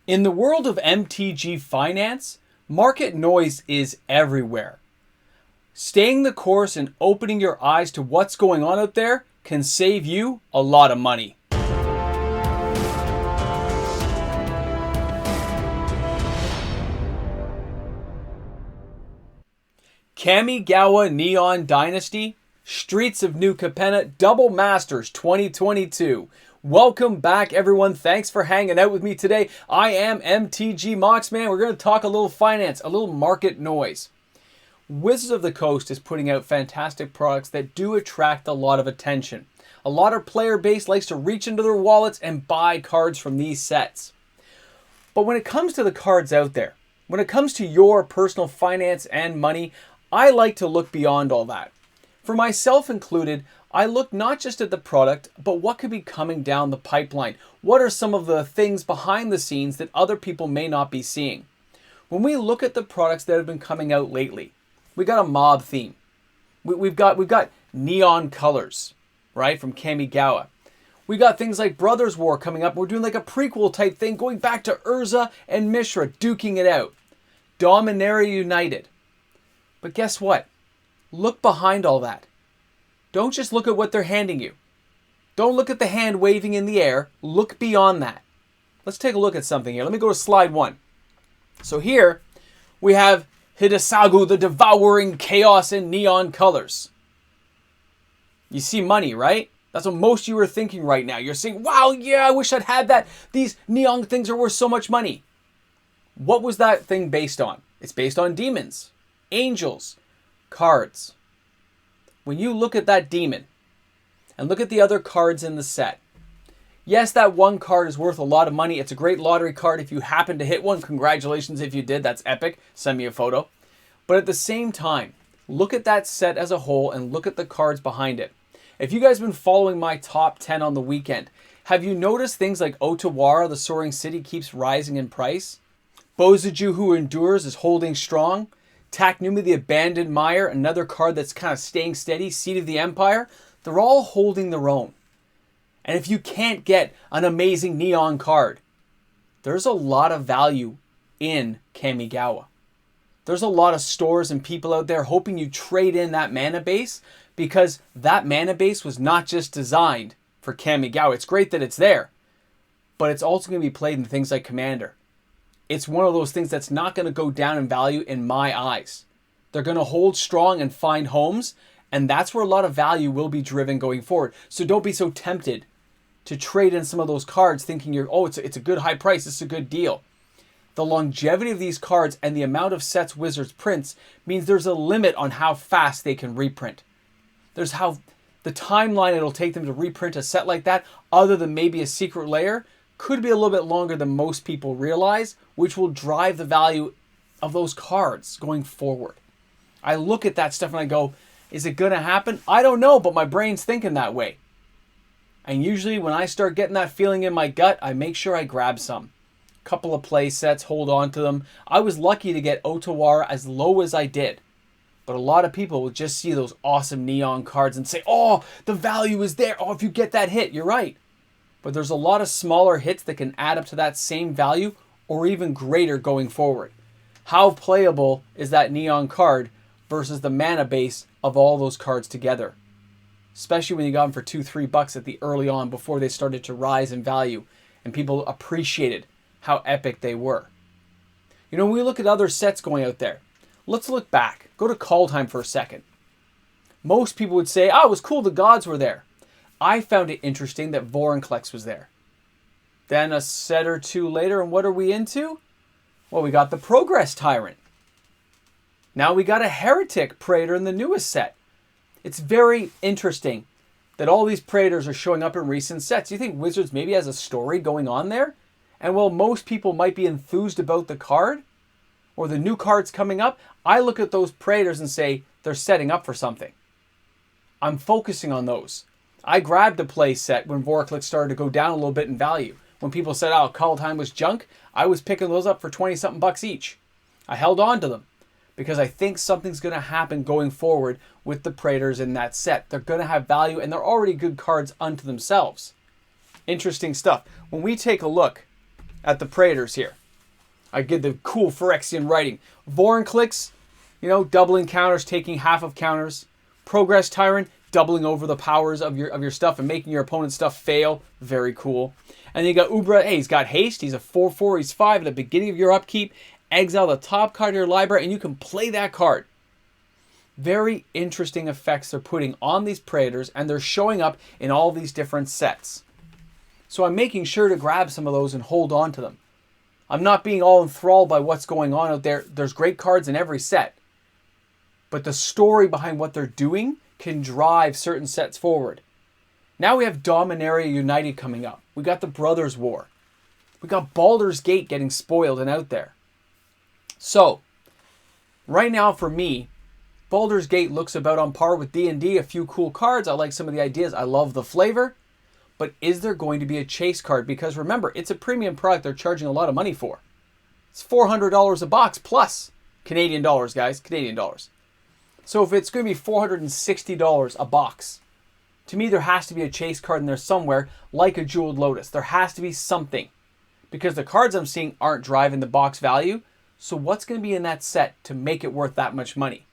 In the world of MTG Finance, market noise is everywhere. Staying the course and opening your eyes to what's going on out there can save you a lot of money. Kamigawa Neon Dynasty, Streets of New Capenna, Double Masters 2022. Welcome back, everyone. Thanks for hanging out with me today. I am MTG Moxman. We're going to talk a little finance, a little market noise. Wizards of the Coast is putting out fantastic products that do attract a lot of attention. A lot of player base likes to reach into their wallets and buy cards from these sets. But when it comes to the cards out there, when it comes to your personal finance and money, I like to look beyond all that. For myself included, I look not just at the product, but what could be coming down the pipeline. What are some of the things behind the scenes that other people may not be seeing? When we look at the products that have been coming out lately, we got a mob theme. We've got neon colors, right, from Kamigawa. We got things like Brothers War coming up. We're doing like a prequel type thing, going back to Urza and Mishra, duking it out. Dominaria United. But guess what? Look behind all that. Don't just look at what they're handing you. Don't look at the hand waving in the air. Look beyond that. Let's take a look at something here. Let me go to slide 1. So here we have Hidesagu, the Devouring Chaos in neon colors. You see money, right? That's what most of you are thinking right now. You're saying, wow, yeah, I wish I'd had that. These neon things are worth so much money. What was that thing based on? It's based on demons, angels, cards. When you look at that demon and look at the other cards in the set, yes, that one card is worth a lot of money. It's a great lottery card. If you happen to hit one, congratulations if you did. That's epic. Send me a photo. But at the same time, look at that set as a whole and look at the cards behind it. If you guys have been following my top 10 on the weekend, have you noticed things like Otawara, the Soaring City, keeps rising in price? Bozuju, Who Endures, is holding strong. Taknumi, the Abandoned Mire, another card that's kind of staying steady. Seat of the Empire. They're all holding their own. And if you can't get an amazing neon card, there's a lot of value in Kamigawa. There's a lot of stores and people out there hoping you trade in that mana base, because that mana base was not just designed for Kamigawa. It's great that it's there, but it's also going to be played in things like Commander. It's one of those things that's not going to go down in value in my eyes. They're going to hold strong and find homes, and that's where a lot of value will be driven going forward. So don't be so tempted to trade in some of those cards thinking it's a good high price, it's a good deal. The longevity of these cards and the amount of sets Wizards prints means there's a limit on how fast they can reprint. There's how the timeline it'll take them to reprint a set like that, other than maybe a secret layer, could be a little bit longer than most people realize, which will drive the value of those cards going forward. I look at that stuff and I go, is it going to happen? I don't know, but my brain's thinking that way. And usually when I start getting that feeling in my gut, I make sure I grab some. Couple of play sets, hold on to them. I was lucky to get Otawara as low as I did. But a lot of people will just see those awesome neon cards and say, oh, the value is there. Oh, if you get that hit, you're right. But there's a lot of smaller hits that can add up to that same value or even greater going forward. How playable is that neon card versus the mana base of all those cards together? Especially when you got them for $2-3 at the early on before they started to rise in value and people appreciated how epic they were. You know, when we look at other sets going out there, let's look back. Go to Kaldheim for a second. Most people would say, it was cool the gods were there. I found it interesting that Vorinclex was there. Then a set or two later, and what are we into? Well, we got the Progress Tyrant. Now we got a Heretic Praetor in the newest set. It's very interesting that all these Praetors are showing up in recent sets. You think Wizards maybe has a story going on there? And while most people might be enthused about the card, or the new cards coming up, I look at those Praetors and say, they're setting up for something. I'm focusing on those. I grabbed a play set when Vorinclex started to go down a little bit in value. When people said, Kaldheim was junk, I was picking those up for 20-something bucks each. I held on to them because I think something's going to happen going forward with the Praetors in that set. They're going to have value, and they're already good cards unto themselves. Interesting stuff. When we take a look at the Praetors here, I get the cool Phyrexian writing. Vorinclex, doubling counters, taking half of counters. Progress Tyrant, doubling over the powers of your stuff and making your opponent's stuff fail. Very cool. And then you got Ubra. Hey, he's got haste. He's a 4/4. He's 5 at the beginning of your upkeep. Exile the top card of your library, and you can play that card. Very interesting effects they're putting on these Praetors, and they're showing up in all these different sets. So I'm making sure to grab some of those and hold on to them. I'm not being all enthralled by what's going on out there. There's great cards in every set. But the story behind what they're doing can drive certain sets forward. Now we have Dominaria United coming up. We got the Brothers' War. We got Baldur's Gate getting spoiled and out there. So, right now for me, Baldur's Gate looks about on par with D&D. A few cool cards. I like some of the ideas. I love the flavor. But is there going to be a chase card? Because remember, it's a premium product they're charging a lot of money for. It's $400 a box plus Canadian dollars, guys. Canadian dollars. So if it's going to be $460 a box, to me there has to be a chase card in there somewhere, like a Jeweled Lotus. There has to be something. Because the cards I'm seeing aren't driving the box value. So what's going to be in that set to make it worth that much money?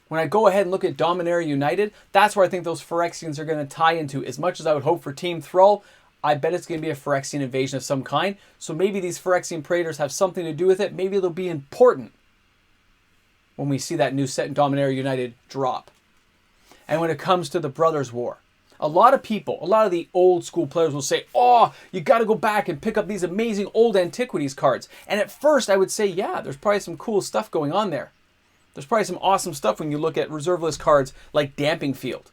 When I go ahead and look at Dominaria United, that's where I think those Phyrexians are going to tie into. As much as I would hope for Team Thrall, I bet it's going to be a Phyrexian invasion of some kind. So maybe these Phyrexian Praetors have something to do with it. Maybe they'll be important when we see that new set in Dominaria United drop. And when it comes to the Brothers' War, a lot of people, a lot of the old school players will say, oh, you got to go back and pick up these amazing old Antiquities cards. And at first I would say, yeah, there's probably some cool stuff going on there. There's probably some awesome stuff when you look at reserve list cards like Damping Field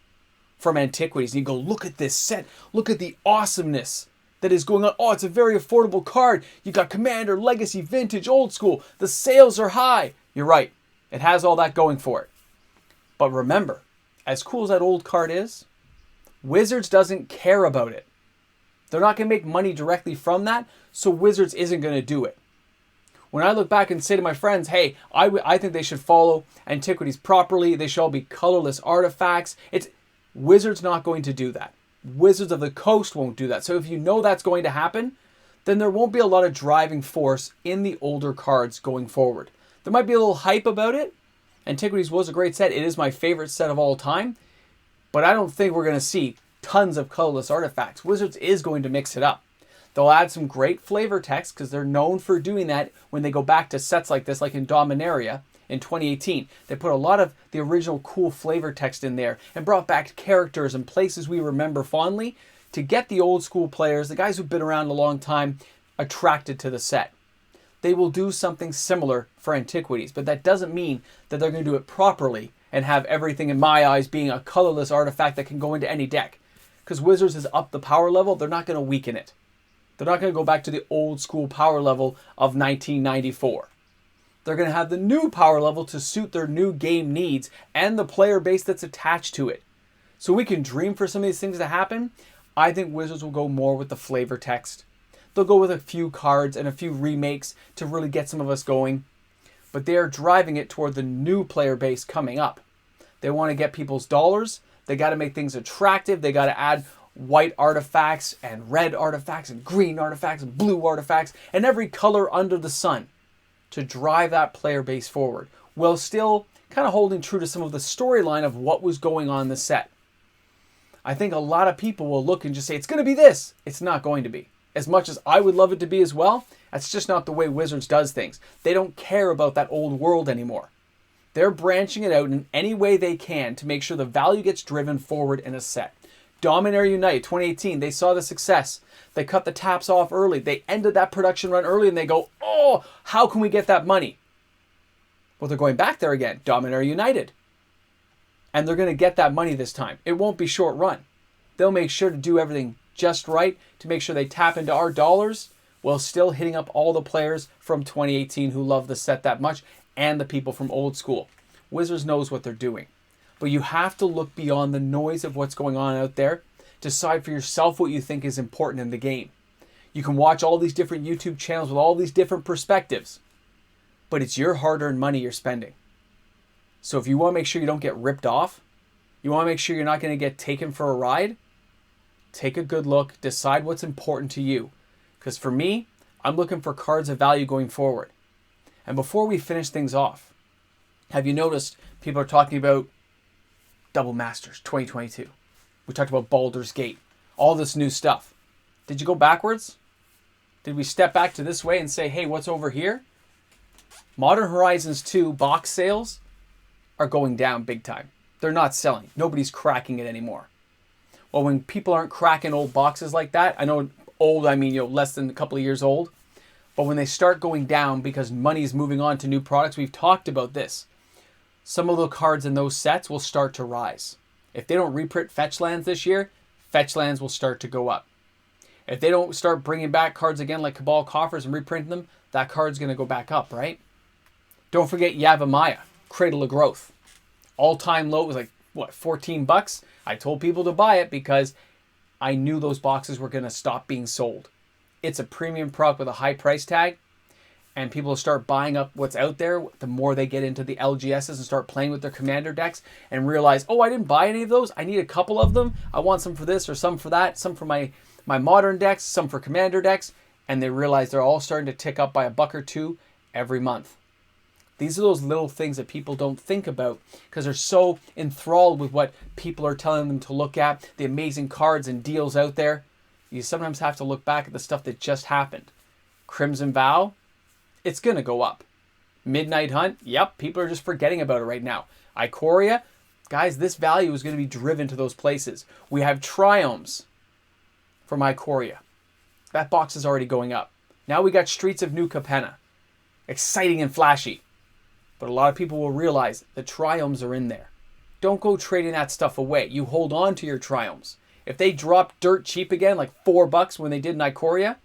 from Antiquities. And you go, look at this set. Look at the awesomeness that is going on. Oh, it's a very affordable card. You got Commander, Legacy, Vintage, Old School. The sales are high. You're right. It has all that going for it. But remember, as cool as that old card is, Wizards doesn't care about it. They're not going to make money directly from that, so Wizards isn't going to do it. When I look back and say to my friends, hey, I think they should follow Antiquities properly. They should all be colorless artifacts. Wizards not going to do that. Wizards of the Coast won't do that. So if you know that's going to happen, then there won't be a lot of driving force in the older cards going forward. There might be a little hype about it. Antiquities was a great set. It is my favorite set of all time. But I don't think we're going to see tons of colorless artifacts. Wizards is going to mix it up. They'll add some great flavor text because they're known for doing that when they go back to sets like this, like in Dominaria in 2018. They put a lot of the original cool flavor text in there and brought back characters and places we remember fondly to get the old school players, the guys who've been around a long time, attracted to the set. They will do something similar for Antiquities, but that doesn't mean that they're going to do it properly and have everything, in my eyes, being a colorless artifact that can go into any deck. Because Wizards has upped the power level, they're not going to weaken it. They're not going to go back to the old school power level of 1994. They're going to have the new power level to suit their new game needs and the player base that's attached to it. So we can dream for some of these things to happen. I think Wizards will go more with the flavor text. They'll go with a few cards and a few remakes to really get some of us going. But they are driving it toward the new player base coming up. They want to get people's dollars. They got to make things attractive. They got to add white artifacts and red artifacts and green artifacts and blue artifacts and every color under the sun to drive that player base forward while still kind of holding true to some of the storyline of what was going on in the set. I think a lot of people will look and just say, it's going to be this. It's not going to be. As much as I would love it to be as well, that's just not the way Wizards does things. They don't care about that old world anymore. They're branching it out in any way they can to make sure the value gets driven forward in a set. Dominaria United 2018, they saw the success. They cut the taps off early. They ended that production run early and they go, oh, how can we get that money? Well, they're going back there again, Dominaria United. And they're going to get that money this time. It won't be short run. They'll make sure to do everything just right to make sure they tap into our dollars while still hitting up all the players from 2018 who love the set that much and the people from old school. Wizards knows what they're doing. But you have to look beyond the noise of what's going on out there. Decide for yourself what you think is important in the game. You can watch all these different YouTube channels with all these different perspectives. But it's your hard-earned money you're spending. So if you want to make sure you don't get ripped off, you want to make sure you're not going to get taken for a ride, take a good look, decide what's important to you. Because for me, I'm looking for cards of value going forward. And before we finish things off, have you noticed people are talking about Double Masters 2022? We talked about Baldur's Gate, all this new stuff. Did you go backwards? Did we step back to this way and say, hey, what's over here? Modern Horizons 2 box sales are going down big time. They're not selling. Nobody's cracking it anymore. Well, when people aren't cracking old boxes like that, I know old, I mean, less than a couple of years old, but when they start going down because money is moving on to new products, we've talked about this. Some of the cards in those sets will start to rise. If they don't reprint fetch lands this year, fetch lands will start to go up. If they don't start bringing back cards again like Cabal Coffers and reprinting them, that card's going to go back up, right? Don't forget Yavimaya, Cradle of Growth. All-time low was like, what, $14? I told people to buy it because I knew those boxes were going to stop being sold. It's a premium product with a high price tag, and people start buying up what's out there the more they get into the LGSs and start playing with their commander decks and realize, oh, I didn't buy any of those. I need a couple of them. I want some for this or some for that, some for my modern decks, some for commander decks, and they realize they're all starting to tick up by $1 or $2 every month. These are those little things that people don't think about because they're so enthralled with what people are telling them to look at, the amazing cards and deals out there. You sometimes have to look back at the stuff that just happened. Crimson Vow, it's going to go up. Midnight Hunt, yep, people are just forgetting about it right now. Ikoria, guys, this value is going to be driven to those places. We have Triomes from Ikoria. That box is already going up. Now we got Streets of New Capenna. Exciting and flashy. But a lot of people will realize the Triomes are in there. Don't go trading that stuff away. You hold on to your Triomes. If they drop dirt cheap again, like $4 when they did in Ikoria,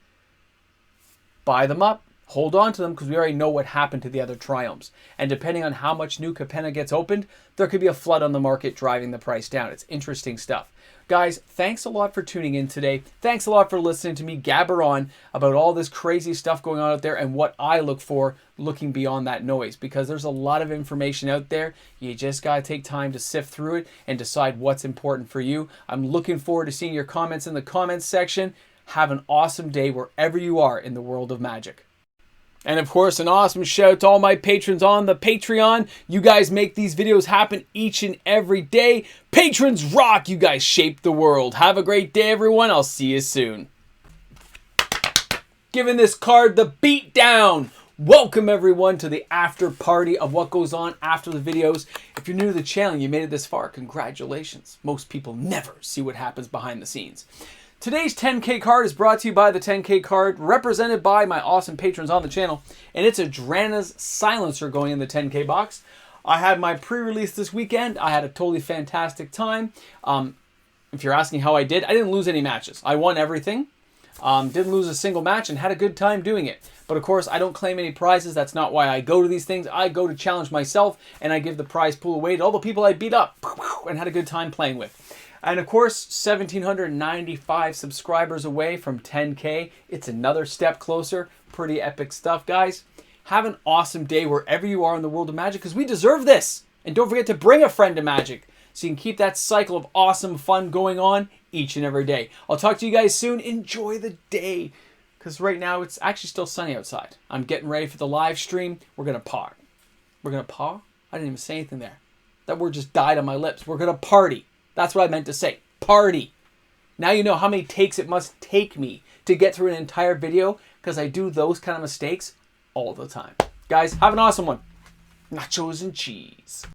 buy them up. Hold on to them because we already know what happened to the other Triomes. And depending on how much New Capenna gets opened, there could be a flood on the market driving the price down. It's interesting stuff. Guys, thanks a lot for tuning in today. Thanks a lot for listening to me gabber on about all this crazy stuff going on out there and what I look for looking beyond that noise, because there's a lot of information out there. You just got to take time to sift through it and decide what's important for you. I'm looking forward to seeing your comments in the comments section. Have an awesome day wherever you are in the world of Magic. And of course, an awesome shout out to all my patrons on the Patreon. You guys make these videos happen each and every day. Patrons rock! You guys shape the world. Have a great day, everyone. I'll see you soon. Giving this card the beat down. Welcome, everyone, to the after party of what goes on after the videos. If you're new to the channel and you made it this far, congratulations. Most people never see what happens behind the scenes. Today's 10K card is brought to you by the 10K card, represented by my awesome patrons on the channel, and it's a Drana's Silencer going in the 10K box. I had my pre-release this weekend. I had a totally fantastic time. If you're asking how I did, I didn't lose any matches. I won everything. Didn't lose a single match and had a good time doing it. But of course, I don't claim any prizes. That's not why I go to these things. I go to challenge myself, and I give the prize pool away to all the people I beat up and had a good time playing with. And of course, 1,795 subscribers away from 10K. It's another step closer. Pretty epic stuff, guys. Have an awesome day wherever you are in the world of Magic, because we deserve this. And don't forget to bring a friend to Magic so you can keep that cycle of awesome fun going on each and every day. I'll talk to you guys soon. Enjoy the day, because right now it's actually still sunny outside. I'm getting ready for the live stream. We're going to paw. We're going to paw? I didn't even say anything there. That word just died on my lips. We're going to party. That's what I meant to say. Party. Now you know how many takes it must take me to get through an entire video, because I do those kind of mistakes all the time. Guys, have an awesome one. Nachos and cheese.